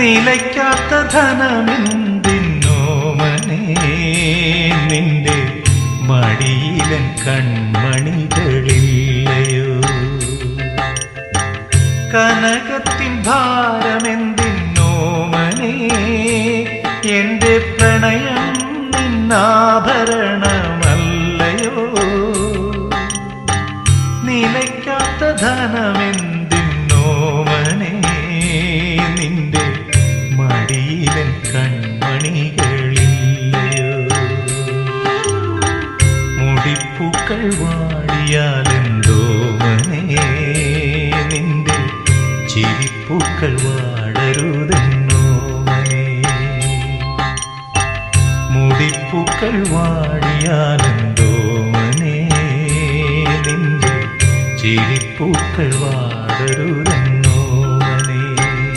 നിലയ്ക്കാത്ത ധനമെന്തിന്നോമനേ നിന്റെ മടിയിലൻ കൺമണികളില്ലയോ കനകത്തിൻ ഭാരമെന്തിന്നോമനേ എന്റെ പ്രണയം നിന്നാഭരണമല്ലയോ നിലയ്ക്കാത്ത ധനമെന്തിന്നോമനേ നിന്റെ മടിയിലൻ കൺമണികളില്ലയോ മുടിപ്പൂക്കൾ വാടിയാലെന്തോമനേ നിന്റെ ചിരിപ്പൂക്കൾ വാടരുതെന്നോമനേ മുടിപ്പൂക്കൾ വാടിയാലെന്തോമനേ നിന്റെ ചിരിപ്പൂക്കൾ വാടരുതെന്നോ